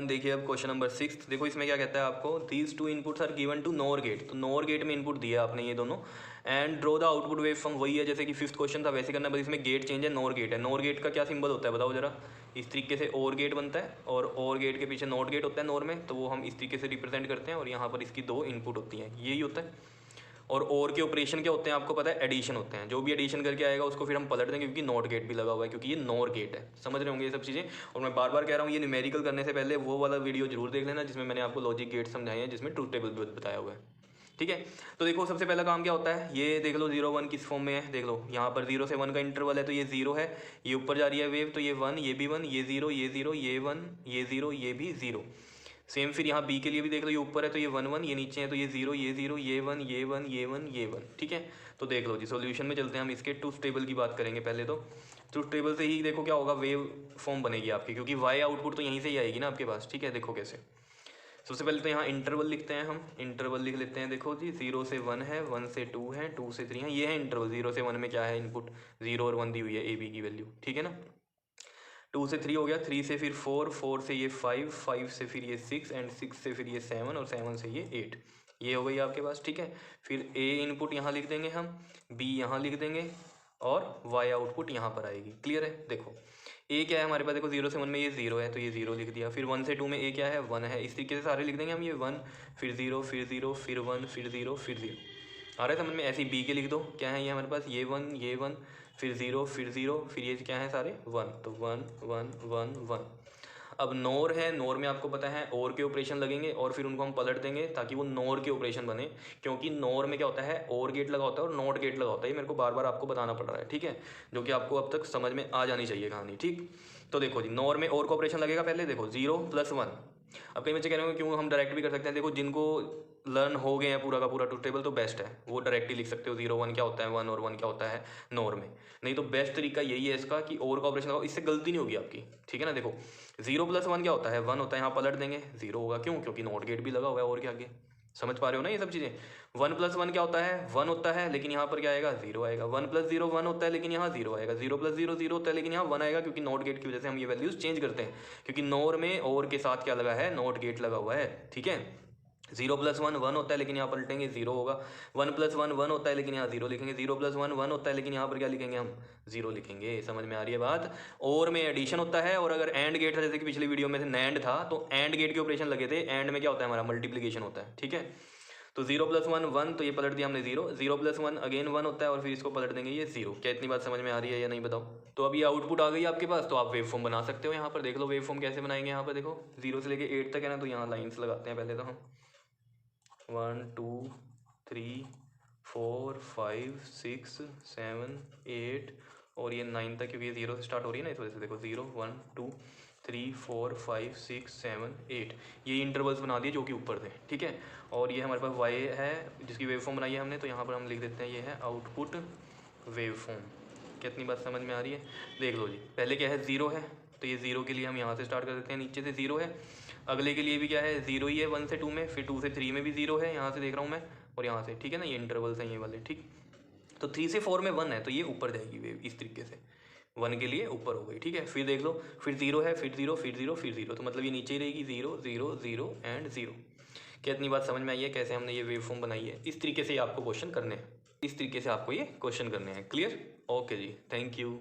देखिए अब question number 6 देखो, इसमें क्या कहता है आपको, these two inputs are given to NOR gate. तो नोर गेट में इनपुट दिया आपने ये दोनों, and draw the output wave form. वही है जैसे कि 5th क्वेश्चन था वैसे करना, बस इसमें गेट चेंज है, नोर गेट है। नोर गेट का क्या सिंबल होता है बताओ जरा। इस तरीके से और गेट बनता है और और गेट के पीछे नोट गेट होता है नोर में, तो वो हम इस तरीके से रिप्रेजेंट करते हैं और यहाँ पर इसकी 2 इनपुट होती हैं, यही होता है। और के ऑपरेशन क्या होते हैं आपको पता है, एडिशन होते हैं। जो भी एडिशन करके आएगा उसको फिर हम पलट देंगे, क्योंकि नॉट गेट भी लगा हुआ है, क्योंकि ये नॉर गेट है। समझ रहे होंगे ये सब चीज़ें। और मैं बार बार कह रहा हूँ, ये न्यूमेरिकल करने से पहले वो वाला वीडियो जरूर देख लेना जिसमें मैंने आपको लॉजिक गेट समझाए हैं, जिसमें ट्रूथ टेबल भी बताया हुआ है। ठीक है, तो देखो सबसे पहला काम क्या होता है, ये देख लो 0 1 किस फॉर्म में है। देख लो यहाँ पर 0 से 1 का इंटरवल है, तो ये 0 है, ये ऊपर जा रही है वेव, तो ये 1, ये भी 1, ये 0, ये 0, ये 1, ये 0, ये भी 0। सेम फिर यहाँ बी के लिए भी देख लो, ये ऊपर है तो ये 1 1, ये नीचे है तो ये 0, ये 0, ये 1, ये 1, ये 1, ये 1। ठीक है, तो देख लो जी सॉल्यूशन में चलते हैं हम। इसके ट्रूथ टेबल की बात करेंगे पहले। तो ट्रूथ टेबल से ही देखो क्या होगा, वेव फॉर्म बनेगी आपकी, क्योंकि वाई आउटपुट तो यहीं से ही आएगी ना आपके पास। ठीक है, देखो कैसे। सबसे पहले तो यहाँ इंटरवल लिखते हैं हम, इंटरवल लिख लेते हैं। देखो जी 0 से 1 है, 1 से 2 है, 2 से 3 है, ये है इंटरवल। 0 से 1 में क्या है इनपुट, 0 और 1 दी हुई है ए बी की वैल्यू। ठीक है ना, 2 से 3 हो गया, 3 से फिर 4, 4 से ये 5, 5 से फिर ये 6, एंड 6 से फिर ये 7, और 7 से ये 8। ये हो गई आपके पास। ठीक है, फिर ए इनपुट यहाँ लिख देंगे हम, बी यहाँ लिख देंगे, और वाई आउटपुट यहाँ पर आएगी। क्लियर है। देखो ए क्या है हमारे पास, देखो 0 से 1 में ये 0 है तो ये 0 लिख दिया। फिर 1 से 2 में ए क्या है, 1 है। इस तरीके से सारे लिख देंगे हम, ये 1 फिर 0 फिर 0 फिर 1 फिर 0 फिर 0। आ रहा है समझ में। ऐसे ही बी के लिख दो, क्या है ये हमारे पास, ये 1, ये 1, फिर 0 फिर 0, फिर ये क्या है सारे 1, तो 1 1 1 1। अब नोर है, नोर में आपको पता है और के ऑपरेशन लगेंगे, और फिर उनको हम पलट देंगे ताकि वो नोर के ऑपरेशन बने, क्योंकि नोर में क्या होता है, और गेट लगा होता है और नॉट गेट लगा होता है। ये मेरे को बार बार आपको बताना पड़ रहा है। ठीक है, जो कि आपको अब तक समझ में आ जानी चाहिए कहानी। ठीक, तो देखो जी नोर में और का ऑपरेशन लगेगा पहले। देखो 0 + 1। अब कई बच्चे कह रहे होंगे क्यों, हम डायरेक्ट भी कर सकते हैं। देखो जिनको लर्न हो गए हैं पूरा का पूरा ट्रूथ टेबल, तो बेस्ट है, वो डायरेक्ट ही लिख सकते हो 0 1 क्या होता है, 1 और 1 क्या होता है नोर में। नहीं तो बेस्ट तरीका यही है इसका कि और का ऑपरेशन लगाओ, इससे गलती नहीं होगी आपकी। ठीक है ना, देखो 0 + 1 क्या होता है, 1 होता है, यहाँ पलट देंगे 0 होगा। क्यों, क्योंकि नॉट गेट भी लगा हुआ है और क्या आगे। समझ पा रहे हो ना ये सब चीज़ें। 1 + 1 क्या होता है, 1 होता है, लेकिन यहाँ पर क्या आएगा, 0 आएगा। 1 + 0 1 होता है, लेकिन यहाँ 0 आएगा। 0 + 0 0 होता है, लेकिन यहाँ 1 आएगा, क्योंकि नॉट गेट की वजह से हम ये वैल्यूज चेंज करते हैं, क्योंकि नोर में और के साथ क्या लगा है, नॉट गेट लगा हुआ है। ठीक है, 0 + 1 1 होता है, लेकिन यहाँ पलटेंगे 0 होगा। 1 + 1 1 होता है, लेकिन यहाँ 0 लिखेंगे। 0 + 1 1 होता है, लेकिन यहाँ पर क्या लिखेंगे हम, 0 लिखेंगे। समझ में आ रही है बात। और में एडिशन होता है, और अगर एंड गेट था, जैसे कि पिछली वीडियो में से नैंड था, तो एंड गेट के ऑपरेशन लगे थे। एंड में क्या होता है हमारा, मल्टीप्लीकेशन होता है। ठीक है, तो 0 + 1 1, तो ये पलट दिया हमने 0। 0 + 1 अगेन 1 होता है, और फिर इसको पलट देंगे ये 0। क्या इतनी बात समझ में आ रही है या नहीं बताओ। तो अब ये आउटपुट आ गई आपके पास, तो आप वेव फॉर्म बना सकते हो। यहाँ पर देख लो वेव फॉर्म कैसे बनाएंगे। यहाँ पर देखो 0 से लेके 8 तक है ना, तो यहाँ लाइन्स लगाते हैं पहले तो हम। 1 2 3 4 5 6 7 8, और ये 9 तक, क्योंकि ये 0 से स्टार्ट हो रही है ना, इस वजह से देखो 0 1 2 3 4 5 6 7 8, ये इंटरवल्स बना दिए जो कि ऊपर थे। ठीक है, और ये हमारे पास वाई है जिसकी वेव फॉर्म बनाई है हमने, तो यहाँ पर हम लिख देते हैं ये है आउटपुट वेव फॉर्म। कितनी बात समझ में आ रही है। देख लो जी, पहले क्या है, 0 है, तो ये 0 के लिए हम यहाँ से स्टार्ट कर देते हैं, नीचे से 0 है। अगले के लिए भी क्या है, 0 ही है, 1 से 2 में, फिर 2 से 3 में भी 0 है, यहाँ से देख रहा हूँ मैं, और यहाँ से। ठीक है ना, ये इंटरवल्स हैं ये वाले। ठीक, तो 3 से 4 में 1 है, तो ये ऊपर जाएगी वेव इस तरीके से, 1 के लिए ऊपर हो गई। ठीक है, फिर देख लो, फिर 0 है, फिर 0 फिर 0 फिर 0, तो मतलब ये नीचे ही रहेगी, 0 0 0 एंड 0। क्या इतनी बात समझ में आई है कैसे हमने ये वेव फॉर्म बनाई है। इस तरीके से आपको क्वेश्चन करने हैं, इस तरीके से आपको ये क्वेश्चन करने हैं। क्लियर, ओके जी, थैंक यू।